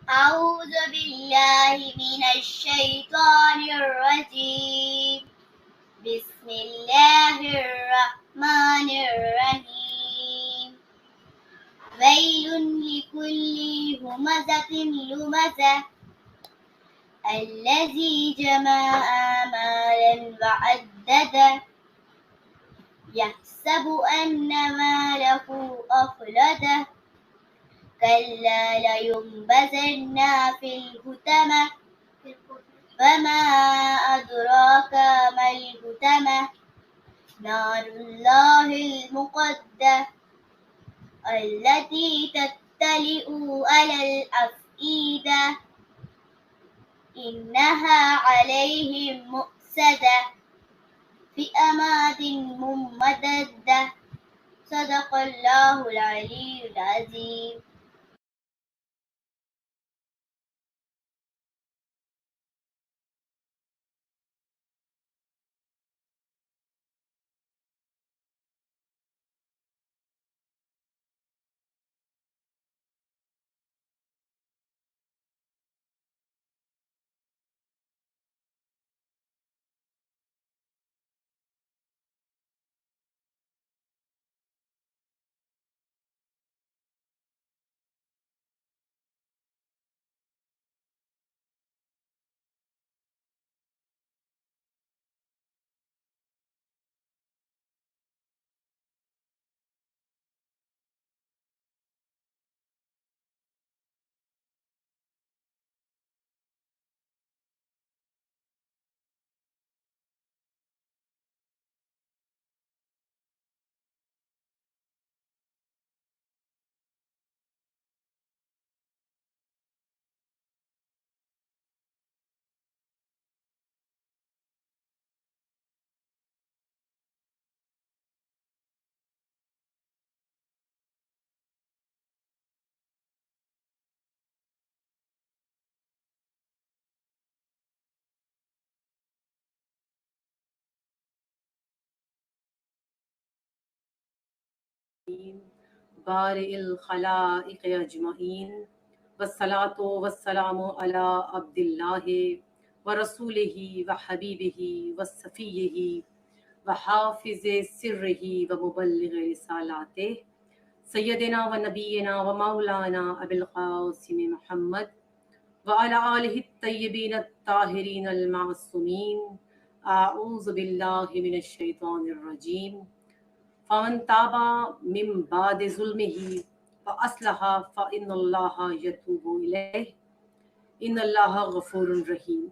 أعوذ بالله من الشيطان الرجيم بسم الله الرحمن الرحيم ويل لكل همزة لمزة الذي جمع مالا وعدده يحسب أن ماله أخلده كلا لينبذن في الحطمة وما أدراك ما الحطمة نار الله المقدة التي تطلع على الأفئدة إنها عليهم مؤصدة في أماد ممددة صدق الله العلي العظيم. بارئ الخلائق اجمعین والصلاۃ والسلام علی عبد اللہ ورسولہ وحبیبہ وصفیہ وحافظ سرہ ومبلغ رسالاتہ سیدنا و نبینا و مولانا ابی القاسم محمد وعلی آلہ الطیبین الطاہرین المعصومین اعوذ باللہ من الشیطان الرجیم فمن تاب من بعد ظلمه فاصلح فان اللہ یتوب الیہ ان اللہ غفور رحیم۔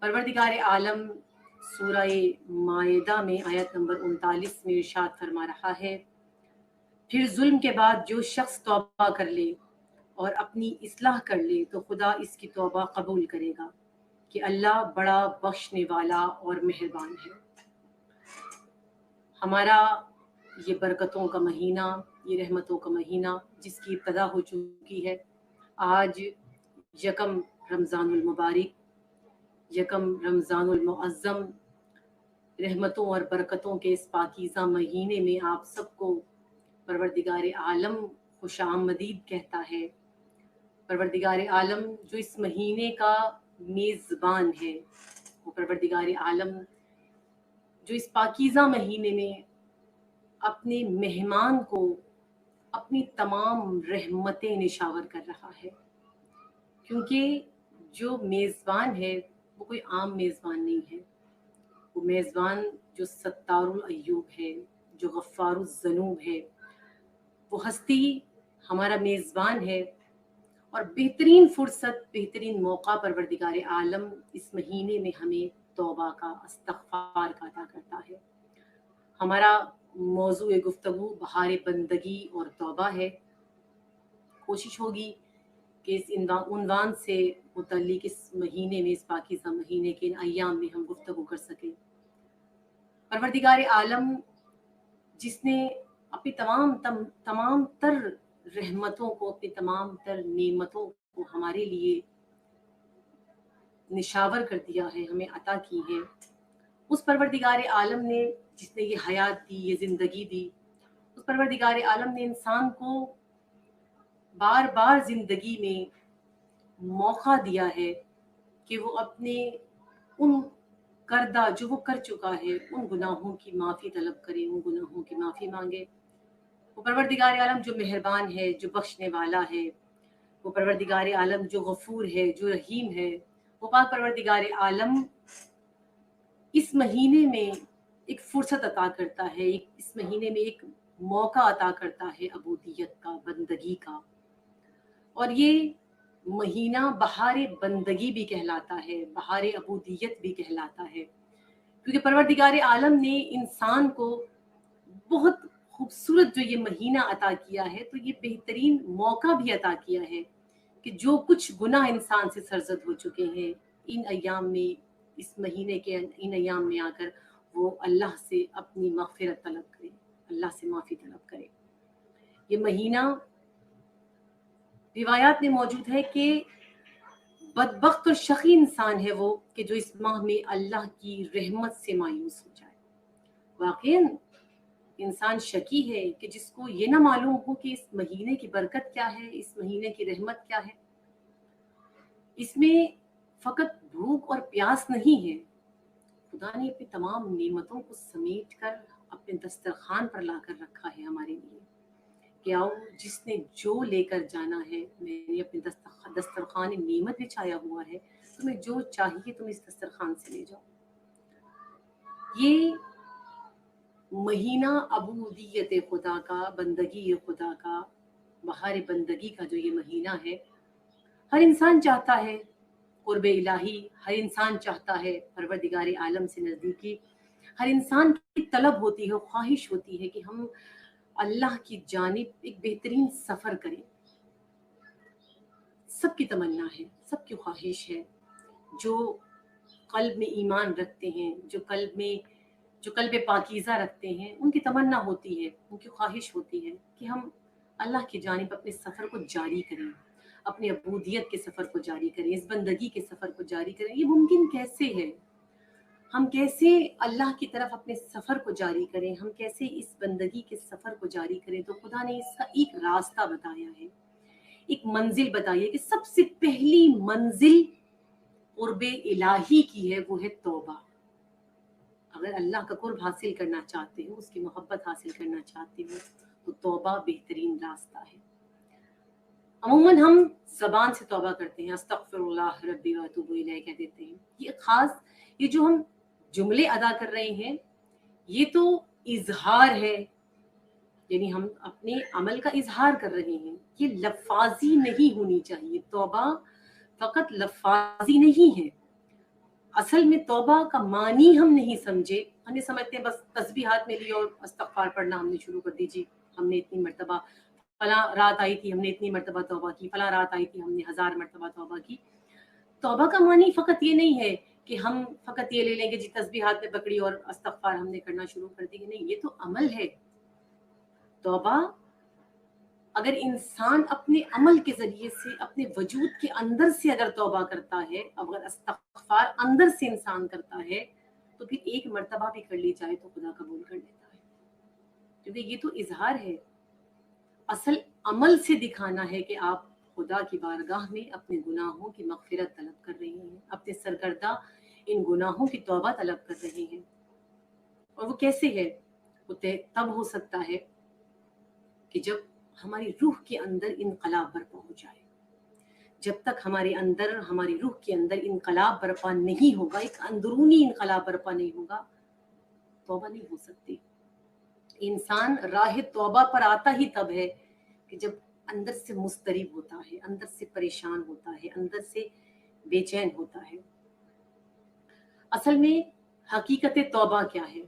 پروردگار عالم سورہ مائدہ میں آیت نمبر 39 میں ارشاد فرما رہا ہے، پھر ظلم کے بعد جو شخص توبہ کر لے اور اپنی اصلاح کر لے تو خدا اس کی توبہ قبول کرے گا کہ اللہ بڑا بخشنے والا اور مہربان ہے۔ ہمارا یہ برکتوں کا مہینہ، یہ رحمتوں کا مہینہ جس کی ابتدا ہو چکی ہے، آج یکم رمضان المبارک، یکم رمضان المعظم، رحمتوں اور برکتوں کے اس پاکیزہ مہینے میں آپ سب کو پروردگار عالم خوش آمدید کہتا ہے۔ پروردگار عالم جو اس مہینے کا میزبان ہے، وہ پروردگار عالم جو اس پاکیزہ مہینے میں اپنے مہمان کو اپنی تمام رحمتیں نشاور کر رہا ہے، کیونکہ جو میزبان ہے وہ کوئی عام میزبان نہیں ہے، وہ میزبان جو ستار العیوب ہے، جو غفار الذنوب ہے، وہ ہستی ہمارا میزبان ہے۔ اور بہترین فرصت، بہترین موقع پروردگار عالم اس مہینے میں ہمیں توبہ کا، استغفار کا عطا کرتا ہے۔ ہمارا موضوع گفتگو بہار بندگی اور توبہ ہے۔ کوشش ہوگی کہ اس عنوان سے متعلق اس مہینے میں، اس پاکیزہ مہینے کے ان ایام میں ہم گفتگو کر سکیں۔ پروردگار عالم جس نے اپنی تمام تر رحمتوں کو، اپنی تمام تر نعمتوں کو ہمارے لیے نشاور کر دیا ہے، ہمیں عطا کی ہے، اس پروردگار عالم نے جس نے یہ حیات دی، یہ زندگی دی، اس پروردگار عالم نے انسان کو بار بار زندگی میں موقع دیا ہے کہ وہ اپنے ان کردہ جو وہ کر چکا ہے ان گناہوں کی معافی طلب کرے، ان گناہوں کی معافی مانگے۔ وہ پروردگار عالم جو مہربان ہے، جو بخشنے والا ہے، وہ پروردگار عالم جو غفور ہے، جو رحیم ہے، وہ پاک پروردگار عالم اس مہینے میں ایک فرصت عطا کرتا ہے، اس مہینے میں ایک موقع عطا کرتا ہے عبودیت کا، بندگی کا، اور یہ مہینہ بہار بندگی بھی کہلاتا ہے، بہار عبودیت بھی کہلاتا ہے، کیونکہ پروردگار عالم نے انسان کو بہت خوبصورت جو یہ مہینہ عطا کیا ہے، تو یہ بہترین موقع بھی عطا کیا ہے کہ جو کچھ گناہ انسان سے سرزد ہو چکے ہیں ان ایام میں، اس مہینے کے ان ایام میں آ کر وہ اللہ سے اپنی مغفرت طلب کرے، اللہ سے معافی طلب کرے۔ یہ مہینہ روایات میں موجود ہے کہ بدبخت اور شقی انسان ہے وہ کہ جو اس ماہ میں اللہ کی رحمت سے مایوس ہو جائے۔ واقعاً انسان شکی ہے کہ جس کو یہ نہ معلوم ہو کہ اس مہینے کی برکت کیا ہے، اس مہینے کی رحمت کیا ہے۔ اس میں فقط بھوک اور پیاس نہیں ہے، خدا نے اپنی تمام نعمتوں کو سمیٹ کر اپنے دسترخوان پر لا کر رکھا ہے ہمارے لیے کہ آؤ جس نے جو لے کر جانا ہے، میں نے اپنے دسترخوان نعمت بچھایا ہوا ہے، تمہیں جو چاہیے تم اس دسترخوان سے لے جاؤ۔ یہ مہینہ عبودیت خدا کا، بندگی خدا کا، بہار بندگی کا جو یہ مہینہ ہے، ہر انسان چاہتا ہے قرب الہی، ہر انسان چاہتا ہے پروردگار عالم سے نزدیکی، ہر انسان کی طلب ہوتی ہے، خواہش ہوتی ہے کہ ہم اللہ کی جانب ایک بہترین سفر کریں۔ سب کی تمنا ہے، سب کی خواہش ہے، جو قلب میں ایمان رکھتے ہیں، جو قلب پاکیزہ رکھتے ہیں، ان کی تمنا ہوتی ہے، ان کی خواہش ہوتی ہے کہ ہم اللہ کی جانب اپنے سفر کو جاری کریں، اپنے عبودیت کے سفر کو جاری کریں، اس بندگی کے سفر کو جاری کریں۔ یہ ممکن کیسے ہے؟ ہم کیسے اللہ کی طرف اپنے سفر کو جاری کریں، ہم کیسے اس بندگی کے سفر کو جاری کریں؟ تو خدا نے اس کا ایک راستہ بتایا ہے، ایک منزل بتائی ہے کہ سب سے پہلی منزل قرب الہی کی ہے، وہ ہے توبہ۔ اگر اللہ کا قرب حاصل کرنا چاہتے ہو، اس کی محبت حاصل کرنا چاہتے ہو، تو توبہ بہترین راستہ ہے۔ عموماً ہم زبان سے توبہ کرتے ہیں، استغفر اللہ ربی واتوب الیہ کہہ دیتے ہیں۔ یہ جو ہم جملے ادا کر رہے ہیں، یہ تو اظہار ہے، یعنی ہم اپنے عمل کا اظہار کر رہے ہیں، یہ لفاظی نہیں ہونی چاہیے۔ توبہ فقط لفاظی نہیں ہے، اصل میں توبہ کا معنی ہم نہیں سمجھے، ہم یہ سمجھتے ہیں بس تسبیح ہاتھ میں لی اور استغفار پڑھنا ہم نے شروع کر دی، جی ہم نے اتنی مرتبہ فلاں رات آئی تھی، ہم نے اتنی مرتبہ توبہ کی، فلاں رات آئی تھی، ہم نے 1000 مرتبہ توبہ کی۔ توبہ کا معنی فقط یہ نہیں ہے کہ ہم فقط یہ لے لیں گے جی تسبیح ہاتھ میں پکڑی اور استغفار ہم نے کرنا شروع کر دی، نہیں، یہ تو عمل ہے۔ توبہ اگر انسان اپنے عمل کے ذریعے سے، اپنے وجود کے اندر سے اگر توبہ کرتا ہے، اگر استغفار اندر سے انسان کرتا ہے، تو پھر ایک مرتبہ بھی کر لی جائے تو خدا قبول کر لیتا ہے، کیونکہ یہ تو اظہار ہے۔ اصل عمل سے دکھانا ہے کہ آپ خدا کی بارگاہ میں اپنے گناہوں کی مغفرت طلب کر رہے ہیں، اپنے سرکردہ ان گناہوں کی توبہ طلب کر رہے ہیں۔ اور وہ کیسے ہے؟ وہ تب ہو سکتا ہے کہ جب ہماری روح کے اندر انقلاب برپا ہو جائے۔ جب تک ہمارے اندر، ہماری روح کے اندر انقلاب برپا نہیں ہوگا، ایک اندرونی انقلاب برپا نہیں ہوگا، توبہ نہیں ہو سکتی۔ انسان راہ توبہ پر آتا ہی تب ہے کہ جب اندر سے مضطرب ہوتا ہے، اندر سے پریشان ہوتا ہے، اندر سے بے چین ہوتا ہے۔ اصل میں حقیقت توبہ کیا ہے؟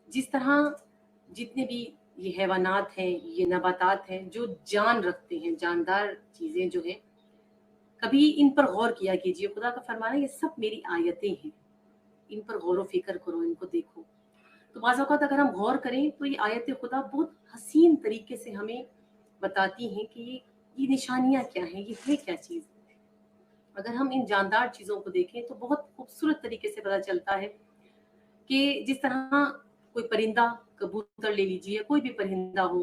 جس طرح جتنے بھی یہ حیوانات ہیں، یہ نباتات ہیں جو جان رکھتے ہیں، جاندار چیزیں جو ہیں، کبھی ان پر غور کیا کیجیے۔ خدا کا فرمانا ہے یہ سب میری آیتیں ہیں، ان پر غور و فکر کرو، ان کو دیکھو۔ تو بعض اوقات اگر ہم غور کریں تو یہ آیت خدا بہت حسین طریقے سے ہمیں بتاتی ہیں کہ یہ نشانیاں کیا ہیں، یہ ہے کیا چیز۔ اگر ہم ان جاندار چیزوں کو دیکھیں تو بہت خوبصورت طریقے سے پتہ چلتا ہے کہ جس طرح کوئی پرندہ، کبوتر لے لیجیے، کوئی بھی پرندہ ہو،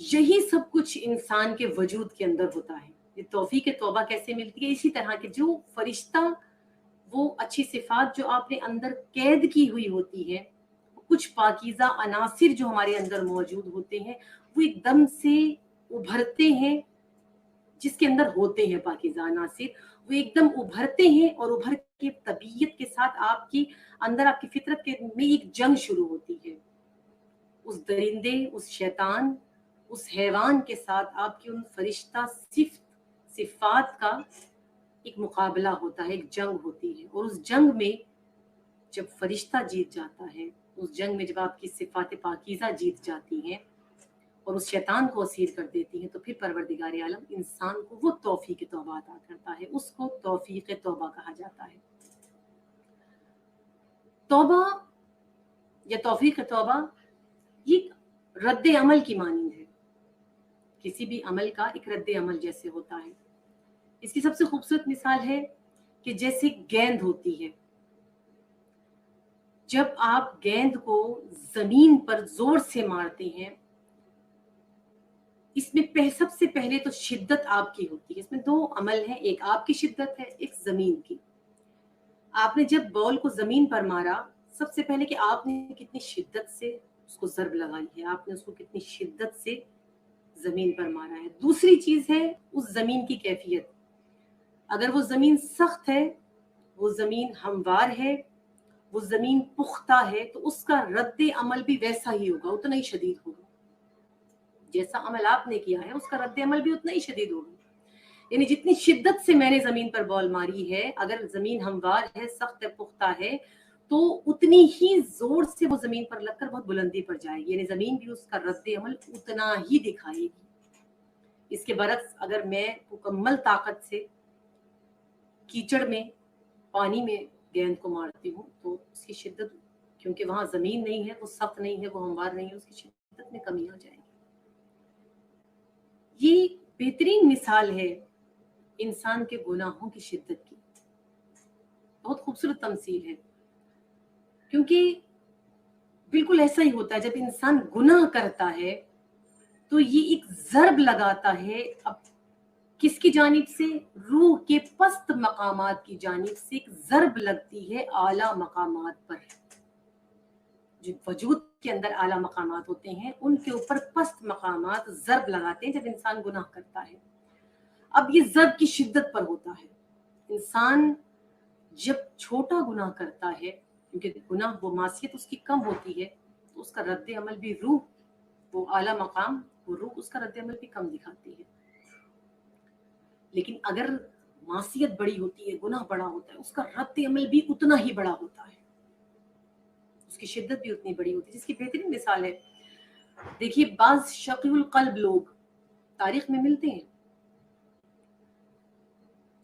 یہی سب کچھ انسان کے وجود کے اندر ہوتا ہے. یہ توفیق توبہ کیسے ملتی ہے؟ اسی طرح کہ جو فرشتہ وہ اچھی صفات جو آپ نے اندر قید کی ہوئی ہوتی ہے، کچھ پاکیزہ عناصر جو ہمارے اندر موجود ہوتے ہیں وہ ایک دم سے ابھرتے ہیں، جس کے اندر ہوتے ہیں پاکیزہ عناصر، وہ ایک دم ابھرتے ہیں اور ابھر کے طبیعت کے ساتھ آپ کی اندر آپ کی فطرت کے میں ایک جنگ شروع ہوتی ہے. اس درندے، اس شیطان، اس حیوان کے ساتھ آپ کی ان فرشتہ صفات کا ایک مقابلہ ہوتا ہے، ایک جنگ ہوتی ہے. اور اس جنگ میں جب فرشتہ جیت جاتا ہے، اس جنگ میں جب آپ کی صفات پاکیزہ جیت جاتی ہیں اور اس شیطان کو اسیر کر دیتی ہیں، تو پھر پروردگار عالم انسان کو وہ توفیق توبہ عطا کرتا ہے. اس کو توفیق توبہ کہا جاتا ہے. توبہ یا توفیق توبہ یہ رد عمل کی مانند ہے. کسی بھی عمل کا ایک رد عمل جیسے ہوتا ہے. اس کی سب سے خوبصورت مثال ہے کہ جیسے گیند ہوتی ہے، جب آپ گیند کو زمین پر زور سے مارتے ہیں، اس میں سب سے پہلے تو شدت آپ کی ہوتی ہے. اس میں دو عمل ہیں، ایک آپ کی شدت ہے، ایک زمین کی. آپ نے جب بال کو زمین پر مارا، سب سے پہلے کہ آپ نے کتنی شدت سے اس کو ضرب لگائی ہے، آپ نے اس کو کتنی شدت سے زمین پر مارا ہے. دوسری چیز ہے اس زمین کی کیفیت. اگر وہ زمین سخت ہے، وہ زمین ہموار ہے، وہ زمین پختہ ہے، تو اس کا رد عمل بھی ویسا ہی ہوگا، اتنا ہی شدید ہوگا. جیسا عمل آپ نے کیا ہے اس کا رد عمل بھی اتنا ہی شدید ہوگا. یعنی جتنی شدت سے میں نے زمین پر بال ماری ہے، اگر زمین ہموار ہے، سخت ہے، پختہ ہے، تو اتنی ہی زور سے وہ زمین پر لگ کر بہت بلندی پر جائے گی. یعنی زمین بھی اس کا رد عمل اتنا ہی دکھائے گی. اس کے برعکس اگر میں مکمل طاقت سے کیچڑ میں، پانی میں گیند کو مارتی ہوں، تو اس کی شدت، کیونکہ وہاں زمین نہیں ہے، وہ سخت نہیں ہے، وہ ہموار نہیں ہے، اس کی شدت میں کمی آ جائے گی. یہ بہترین مثال ہے انسان کے گناہوں کی شدت کی. بہت خوبصورت تمثیل ہے، کیونکہ بالکل ایسا ہی ہوتا ہے. جب انسان گناہ کرتا ہے تو یہ ایک ضرب لگاتا ہے اب کس کی جانب سے؟ روح کے پست مقامات کی جانب سے ایک ضرب لگتی ہے اعلیٰ مقامات پر. جو وجود کے اندر اعلیٰ مقامات ہوتے ہیں ان کے اوپر پست مقامات ضرب لگاتے ہیں جب انسان گناہ کرتا ہے. اب یہ ضرب کی شدت پر ہوتا ہے. انسان جب چھوٹا گناہ کرتا ہے، کیونکہ گناہ وہ معصیت اس کی کم ہوتی ہے، تو اس کا رد عمل بھی روح، وہ اعلیٰ مقام، وہ روح اس کا رد عمل بھی کم دکھاتی ہے. لیکن اگر معصیت بڑی ہوتی ہے، گناہ بڑا ہوتا ہے، اس کا رد عمل بھی اتنا ہی بڑا ہوتا ہے، اس کی شدت بھی اتنی بڑی ہوتی ہے. جس کی بہترین مثال ہے، دیکھیے بعض شقی القلب لوگ تاریخ میں ملتے ہیں.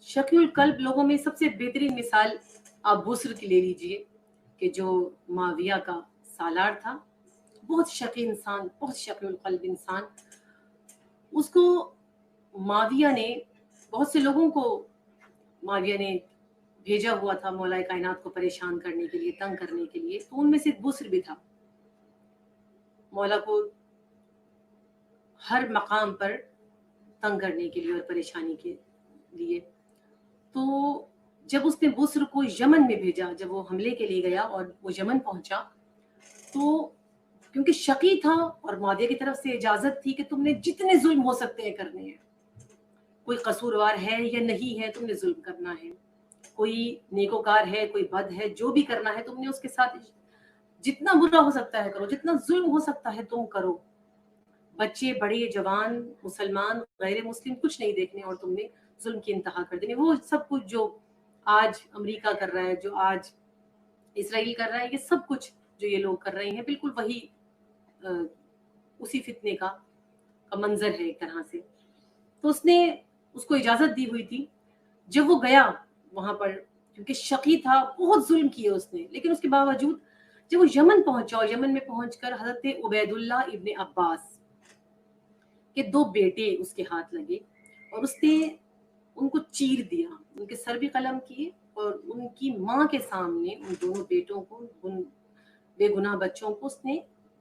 شقی القلب لوگوں میں سب سے بہترین مثال آپ بسر کی لے لیجئے، کہ جو معاویہ کا سالار تھا، بہت شقی انسان، بہت شقی القلب انسان. اس کو معاویہ نے، بہت سے لوگوں کو معاویہ نے بھیجا ہوا تھا مولا کائنات کو پریشان کرنے کے لیے، تنگ کرنے کے لیے، تو ان میں سے بسر بھی تھا. مولا کو ہر مقام پر تنگ کرنے کے لیے اور پریشانی کے لیے. تو جب اس نے بسر کو یمن میں بھیجا، جب وہ حملے کے لیے گیا اور وہ یمن پہنچا، تو کیونکہ شقی تھا اور معاویہ کی طرف سے اجازت تھی کہ تم نے جتنے ظلم ہو سکتے ہیں کرنے ہیں، کوئی قصوروار ہے یا نہیں ہے، تم نے ظلم کرنا ہے، کوئی نیکوکار ہے، کوئی بد ہے، جو بھی کرنا ہے تم نے اس کے ساتھ جتنا برا ہو سکتا ہے کرو، جتنا ظلم ہو سکتا ہے تم کرو. بچے، بڑے، جوان، مسلمان، غیر مسلم، کچھ نہیں دیکھنے، اور تم نے ظلم کی انتہا کر دینی. وہ سب کچھ جو آج امریکہ کر رہا ہے، جو آج اسرائیل کر رہا ہے، یہ سب کچھ جو یہ لوگ کر رہے ہیں، بالکل وہی اسی فتنے کا منظر ہے ایک طرح سے. تو اس نے اس کو اجازت دی ہوئی تھی. جب وہ گیا وہاں پر، کیونکہ شقی تھا، بہت ظلم کیے اس نے، لیکن اس کے باوجود جب وہ یمن پہنچا، اور یمن میں پہنچ کر حضرت عبید اللہ ابن عباس کے 2 بیٹے اس کے ہاتھ لگے، اور اس نے ان کو چیر دیا، ان کے سر بھی قلم کیے، اور ان کی ماں کے سامنے ان دونوں بیٹوں کو، ان بے گناہ بچوں کو اس نے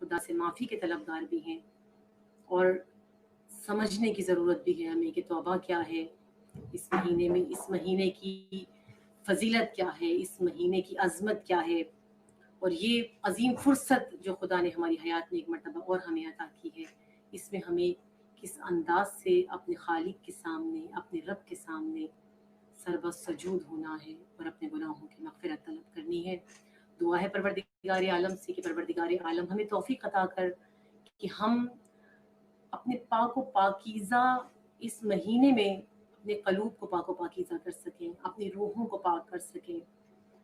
خدا سے معافی کے طلبگار بھی ہیں اور سمجھنے کی ضرورت بھی ہے ہمیں کہ توبہ کیا ہے اس مہینے میں، اس مہینے کی فضیلت کیا ہے، اس مہینے کی عظمت کیا ہے، اور یہ عظیم فرصت جو خدا نے ہماری حیات میں ایک مرتبہ اور ہمیں عطا کی ہے، اس میں ہمیں کس انداز سے اپنے خالق کے سامنے، اپنے رب کے سامنے سربہ سجود ہونا ہے اور اپنے گناہوں کی مغفرت طلب کرنی ہے۔ دعا ہے پروردگار عالم سے کہ پروردگار عالم ہمیں توفیق عطا کر کہ ہم اپنے پاک و پاکیزہ اس مہینے میں اپنے قلوب کو پاک و پاکیزہ کر سکیں، اپنی روحوں کو پاک کر سکیں،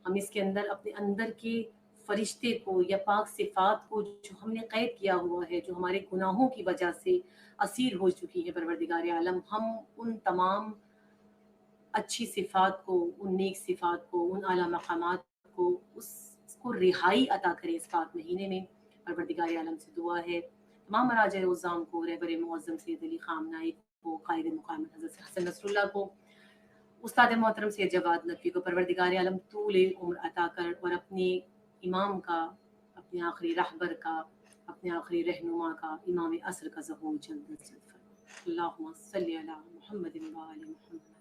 ہم اس کے اندر اپنے اندر کے فرشتے کو یا پاک صفات کو جو ہم نے قید کیا ہوا ہے، جو ہمارے گناہوں کی وجہ سے اسیر ہو چکی ہے پروردگار عالم، ہم ان تمام اچھی صفات کو، ان نیک صفات کو، ان اعلیٰ مقامات کو، اس کو رہائی عطا کرے اس پاک مہینے میں۔ پروردگار عالم سے دعا ہے تمام مراجع عظام کو، رہبر معظم سید علی خام نائک کو، قائد مقام حضرت حسن نصر اللہ کو، استاد محترم سید جواد نقوی کو پروردگار عالم طول عمر عطا کر اور اپنے امام کا، اپنے آخری رہبر کا، اپنے آخری رہنما کا، امام عصر کا ظہور جلد از جلد فرمائے۔ اللہم صلی علی محمد و آل محمد۔